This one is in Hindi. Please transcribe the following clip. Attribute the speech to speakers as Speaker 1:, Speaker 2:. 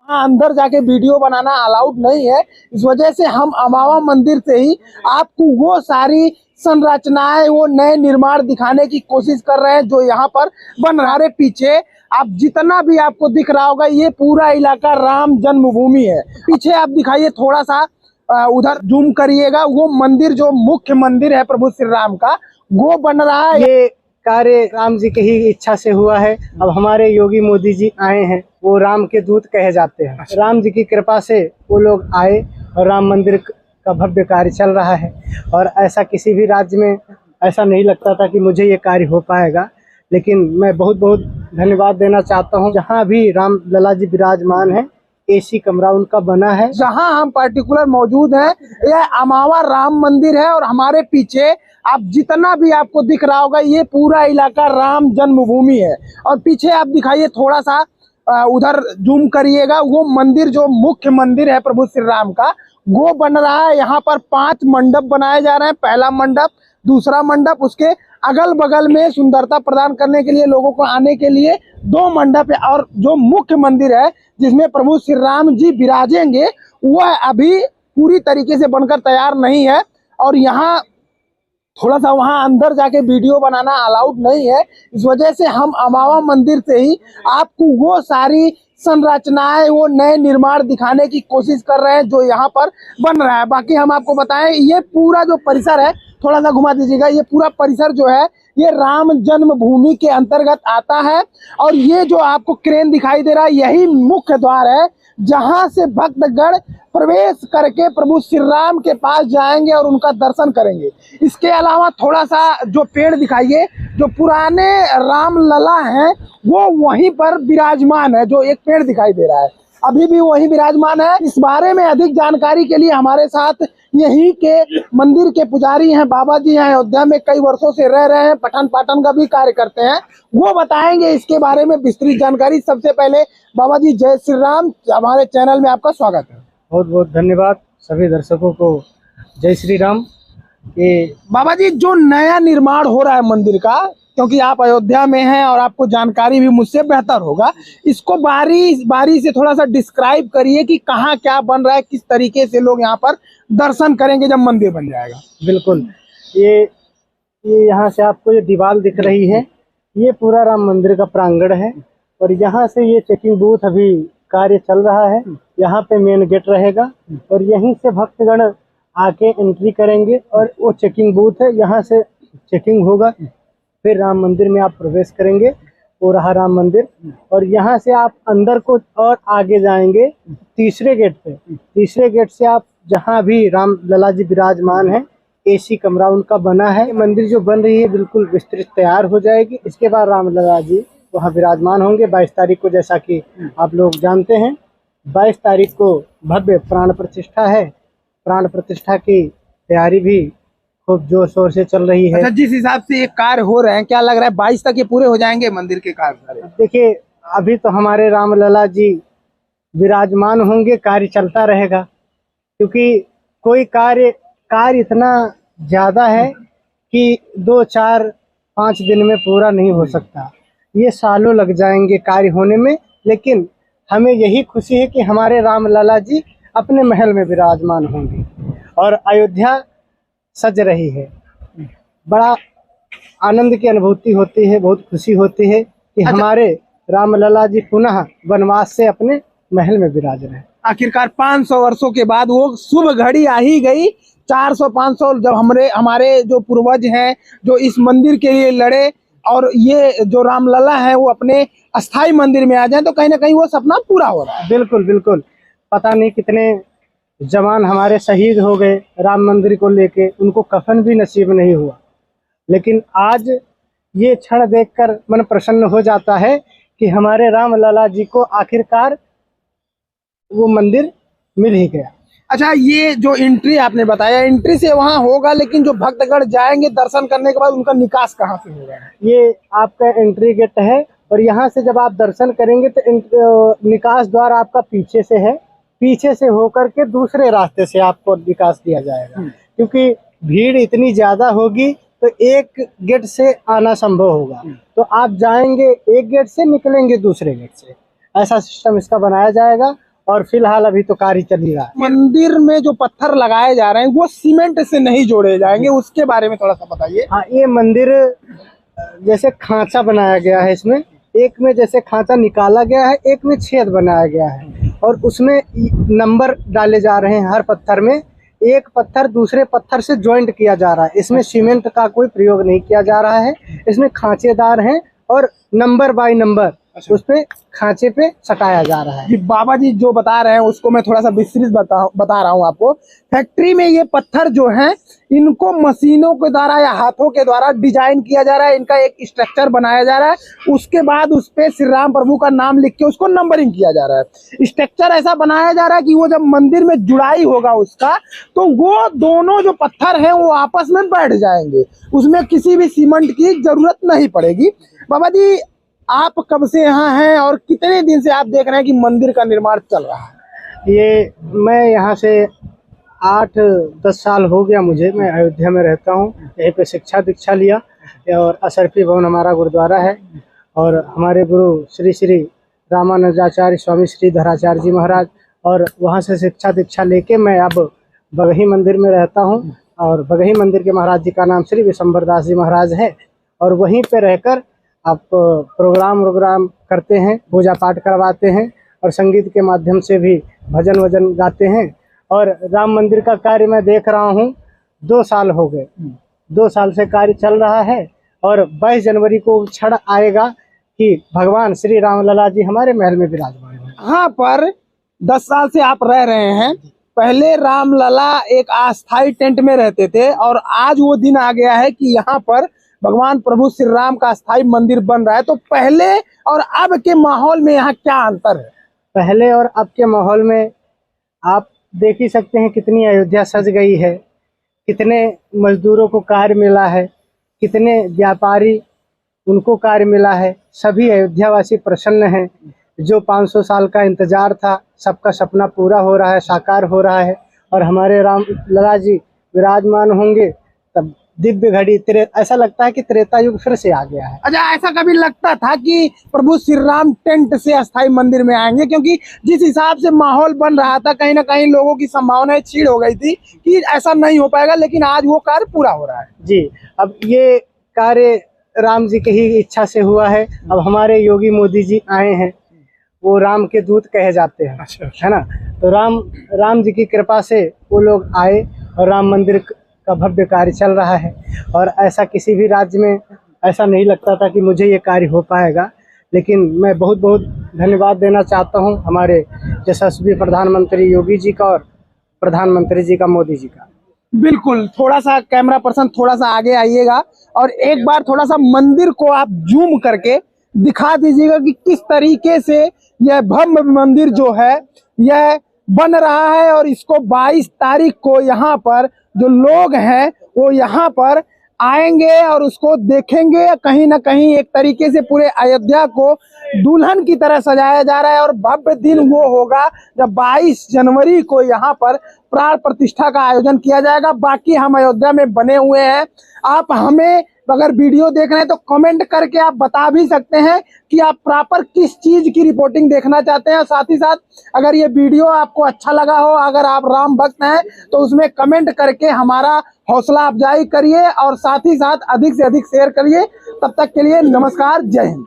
Speaker 1: हाँ, अंदर जाके वीडियो बनाना अलाउड नहीं है। इस वजह से हम अमावा मंदिर से ही आपको वो सारी संरचनाएं, वो नए निर्माण दिखाने की कोशिश कर रहे हैं जो यहाँ पर बन रहा है। पीछे आप जितना भी आपको दिख रहा होगा, ये पूरा इलाका राम जन्मभूमि है। पीछे आप दिखाइए थोड़ा सा, उधर जूम करिएगा, वो मंदिर जो मुख्य मंदिर है प्रभु श्री राम का, वो बन रहा है।
Speaker 2: ये कार्य राम जी की ही इच्छा से हुआ है। अब हमारे योगी मोदी जी आए हैं, वो राम के दूत कहे जाते हैं। राम जी की कृपा से वो लोग आए और राम मंदिर का भव्य कार्य चल रहा है। और ऐसा किसी भी राज्य में ऐसा नहीं लगता था कि मुझे ये कार्य हो पाएगा, लेकिन मैं बहुत बहुत धन्यवाद देना चाहता हूँ। जहाँ भी राम लला जी विराजमान है, एसी कमरा उनका बना है।
Speaker 1: जहां हम पर्टिकुलर मौजूद हैं, यह अमावा राम मंदिर है और हमारे पीछे आप जितना भी आपको दिख रहा होगा, ये पूरा इलाका राम जन्मभूमि है। और पीछे आप दिखाइए थोड़ा सा, उधर जूम करिएगा, वो मंदिर जो मुख्य मंदिर है प्रभु श्री राम का, वो बन रहा है। यहाँ पर 5 मंडप बनाए जा रहे हैं। पहला मंडप, दूसरा मंडप, उसके अगल बगल में सुंदरता प्रदान करने के लिए, लोगों को आने के लिए 2 मंडप है। और जो मुख्य मंदिर है जिसमें प्रभु श्री राम जी विराजेंगे, वह अभी पूरी तरीके से बनकर तैयार नहीं है। और यहाँ थोड़ा सा वहां अंदर जाके वीडियो बनाना अलाउड नहीं है। इस वजह से हम अमावा मंदिर से ही आपको वो सारी संरचनाएं, वो नए निर्माण दिखाने की कोशिश कर रहे हैं जो यहाँ पर बन रहा है। बाकी हम आपको बताएं, ये पूरा जो परिसर है, थोड़ा सा घुमा दीजिएगा, ये पूरा परिसर जो है ये राम जन्मभूमि के अंतर्गत आता है। और ये जो आपको क्रेन दिखाई दे रहा है, यही मुख्य द्वार है जहां से भक्तगण प्रवेश करके प्रभु श्री राम के पास जाएंगे और उनका दर्शन करेंगे। इसके अलावा थोड़ा सा जो पेड़ दिखाइए, जो पुराने राम लला हैं वो वहीं पर विराजमान है। जो एक पेड़ दिखाई दे रहा है अभी भी वही विराजमान है। इस बारे में अधिक जानकारी के लिए हमारे साथ यहीं के मंदिर के पुजारी हैं, बाबा जी हैं, अयोध्या में कई वर्षों से रह रहे हैं, पठन पाठन का भी कार्य करते हैं, वो बताएंगे इसके बारे में विस्तृत जानकारी। सबसे पहले बाबा जी, जय श्री राम। हमारे चैनल में आपका स्वागत है।
Speaker 2: बहुत बहुत धन्यवाद सभी दर्शकों को। जय श्री राम। ये
Speaker 1: बाबा जी, जो नया निर्माण हो रहा है मंदिर का, क्योंकि आप अयोध्या में हैं और आपको जानकारी भी मुझसे बेहतर होगा, इसको बारी बारी से थोड़ा सा डिस्क्राइब करिए कि कहाँ क्या बन रहा है, किस तरीके से लोग यहाँ पर दर्शन करेंगे जब मंदिर बन जाएगा।
Speaker 2: बिल्कुल, ये यहाँ से आपको ये दीवार दिख रही है, ये पूरा राम मंदिर का प्रांगण है। और यहाँ से ये चेकिंग बूथ अभी कार्य चल रहा है। यहाँ पे मेन गेट रहेगा और यहीं से भक्तगण आके एंट्री करेंगे और वो चेकिंग बूथ है, यहाँ से चेकिंग होगा, फिर राम मंदिर में आप प्रवेश करेंगे। वो रहा राम मंदिर। और यहाँ से आप अंदर को और आगे जाएंगे तीसरे गेट पे। तीसरे गेट से आप जहाँ भी राम लला जी विराजमान है, एसी कमरा उनका बना है। मंदिर जो बन रही है बिल्कुल विस्तृत तैयार हो जाएगी। इसके बाद राम लला जी वहाँ विराजमान होंगे 22 तारीख को। जैसा कि आप लोग जानते हैं, 22 तारीख को भव्य प्राण प्रतिष्ठा है। प्राण प्रतिष्ठा की तैयारी भी खूब जोर शोर से चल रही है।
Speaker 1: अच्छा, जिस हिसाब से ये कार्य हो रहे हैं, क्या लग रहा है 22 तक ये पूरे हो जाएंगे मंदिर के कार्य?
Speaker 2: देखिए, अभी तो हमारे राम लला जी विराजमान होंगे, कार्य चलता रहेगा, क्योंकि कोई कार्य इतना ज्यादा है कि 2, 4, 5 दिन में पूरा नहीं हो सकता। ये सालों लग जाएंगे कार्य होने में। लेकिन हमें यही खुशी है कि हमारे राम लला जी अपने महल में विराजमान होंगे और अयोध्या सज रही है। बड़ा आनंद की अनुभूति होती है, बहुत खुशी होती है कि हमारे राम लला जी पुनः वनवास से अपने महल में विराज रहे हैं।
Speaker 1: आखिरकार 500 वर्षों के बाद वो शुभ घड़ी आ ही गई। 400-500 जब हमारे जो पूर्वज हैं जो इस मंदिर के लिए लड़े, और ये जो रामलला है वो अपने अस्थाई मंदिर में आ जाए, तो कहीं ना कहीं वो सपना पूरा हो रहा है।
Speaker 2: बिल्कुल बिल्कुल। पता नहीं कितने जवान हमारे शहीद हो गए राम मंदिर को लेके, उनको कफन भी नसीब नहीं हुआ। लेकिन आज ये क्षण देखकर मन प्रसन्न हो जाता है कि हमारे राम लला जी को आखिरकार वो मंदिर मिल ही गया।
Speaker 1: अच्छा, ये जो एंट्री आपने बताया, एंट्री से वहाँ होगा, लेकिन जो भक्तगण जाएंगे दर्शन करने के बाद उनका निकास कहाँ से होगा?
Speaker 2: ये आपका एंट्री गेट है और यहाँ से जब आप दर्शन करेंगे तो निकास द्वार आपका पीछे से है। पीछे से होकर के दूसरे रास्ते से आपको निकास दिया जाएगा, क्योंकि भीड़ इतनी ज्यादा होगी तो एक गेट से आना संभव होगा। तो आप जाएंगे एक गेट से, निकलेंगे दूसरे गेट से, ऐसा सिस्टम इसका बनाया जाएगा। और फिलहाल अभी तो कार्य चल ही रहा है।
Speaker 1: मंदिर में जो पत्थर लगाए जा रहे हैं वो सीमेंट से नहीं जोड़े जाएंगे, उसके बारे में थोड़ा सा बताइए।
Speaker 2: हाँ, ये मंदिर जैसे खांचा बनाया गया है, इसमें एक में जैसे खांचा निकाला गया है, एक में छेद बनाया गया है और उसमें नंबर डाले जा रहे हैं। हर पत्थर में एक पत्थर दूसरे पत्थर से ज्वाइंट किया जा रहा है। इसमें सीमेंट का कोई प्रयोग नहीं किया जा रहा है। इसमें खांचेदार हैं और नंबर बाय नंबर उस पे खांचे पे सटाया जा रहा है।
Speaker 1: जी बाबा जी जो बता रहे हैं उसको मैं थोड़ा सा विस्तृत बता रहा हूँ आपको। फैक्ट्री में ये पत्थर जो हैं इनको मशीनों के द्वारा या हाथों के द्वारा डिजाइन किया जा रहा है, इनका एक स्ट्रक्चर बनाया जा रहा है। उसके बाद उस पे श्री राम प्रभु का नाम लिख के उसको नंबरिंग किया जा रहा है। स्ट्रक्चर ऐसा बनाया जा रहा है कि वो जब मंदिर में जुड़ाई होगा उसका, तो वो दोनों जो पत्थर हैं वो आपस में बैठ जाएंगे, उसमें किसी भी सीमेंट की जरूरत नहीं पड़ेगी। बाबा जी आप कब से यहाँ हैं और कितने दिन से आप देख रहे हैं कि मंदिर का निर्माण चल रहा है?
Speaker 2: ये मैं यहाँ से 8-10 साल हो गया मुझे। मैं अयोध्या में रहता हूँ, यहीं पे शिक्षा दीक्षा लिया और असरफी भवन हमारा गुरुद्वारा है और हमारे गुरु श्री श्री रामानुजाचार्य स्वामी श्री धराचार्य जी महाराज, और वहाँ से शिक्षा दीक्षा लेके मैं अब बगही मंदिर में रहता हूँ और बगही मंदिर के महाराज जी का नाम श्री विशंबर दास जी महाराज है और वहीं पे रहकर आप प्रोग्राम करते हैं, पूजा पाठ करवाते हैं और संगीत के माध्यम से भी भजन वजन गाते हैं। और राम मंदिर का कार्य मैं देख रहा हूँ 2 साल हो गए, 2 साल से कार्य चल रहा है और 22 जनवरी को क्षण आएगा कि भगवान श्री राम लला जी हमारे महल में विराजमान हैं।
Speaker 1: यहाँ पर 10 साल से आप रह रहे हैं। पहले राम लला एक अस्थायी टेंट में रहते थे और आज वो दिन आ गया है कि यहाँ पर भगवान प्रभु श्री राम का अस्थायी मंदिर बन रहा है। तो पहले और अब के माहौल में यहाँ क्या अंतर है?
Speaker 2: पहले और अब के माहौल में आप देख ही सकते हैं कितनी अयोध्या सज गई है, कितने मजदूरों को कार्य मिला है, कितने व्यापारी उनको कार्य मिला है। सभी अयोध्यावासी प्रसन्न हैं। जो 500 साल का इंतजार था सबका सपना पूरा हो रहा है, साकार हो रहा है और हमारे राम लला जी विराजमान होंगे तब दिव्य घड़ी ऐसा लगता है कि त्रेता युग फिर से आ गया है।
Speaker 1: अच्छा, ऐसा कभी लगता था कि प्रभु श्री राम टेंट से अस्थायी मंदिर में आएंगे? क्योंकि जिस हिसाब से माहौल बन रहा था कहीं ना कहीं लोगों की संभावनाएं छीड़ हो गई थी कि ऐसा नहीं हो पाएगा, लेकिन आज वो कार्य पूरा हो रहा है।
Speaker 2: जी, अब ये कार्य राम जी की ही इच्छा से हुआ है। अब हमारे योगी मोदी जी आए हैं, वो राम के दूत कहे जाते हैं।
Speaker 1: अच्छा।
Speaker 2: है ना। तो राम जी की कृपा से वो लोग आए और राम मंदिर का भव्य कार्य चल रहा है और ऐसा किसी भी राज्य में ऐसा नहीं लगता था कि मुझे ये कार्य हो पाएगा। लेकिन मैं बहुत बहुत धन्यवाद देना चाहता हूँ हमारे यशस्वी प्रधानमंत्री योगी जी का और प्रधानमंत्री जी का मोदी जी का।
Speaker 1: बिल्कुल, थोड़ा सा कैमरा पर्सन थोड़ा सा आगे आइएगा और एक बार थोड़ा सा मंदिर को आप जूम करके दिखा दीजिएगा कि किस तरीके से यह भव्य मंदिर जो है यह बन रहा है। और इसको 22 तारीख को यहाँ पर जो लोग हैं वो यहाँ पर आएंगे और उसको देखेंगे। कहीं ना कहीं एक तरीके से पूरे अयोध्या को दुल्हन की तरह सजाया जा रहा है और भव्य दिन वो होगा जब 22 जनवरी को यहाँ पर प्राण प्रतिष्ठा का आयोजन किया जाएगा। बाकी हम अयोध्या में बने हुए हैं। आप हमें अगर वीडियो देख रहे हैं तो कमेंट करके आप बता भी सकते हैं कि आप प्रॉपर किस चीज की रिपोर्टिंग देखना चाहते हैं। साथ ही साथ अगर ये वीडियो आपको अच्छा लगा हो, अगर आप राम भक्त हैं तो उसमें कमेंट करके हमारा हौसला अफजाई करिए और साथ ही साथ अधिक से अधिक शेयर करिए। तब तक के लिए नमस्कार, जय हिंद।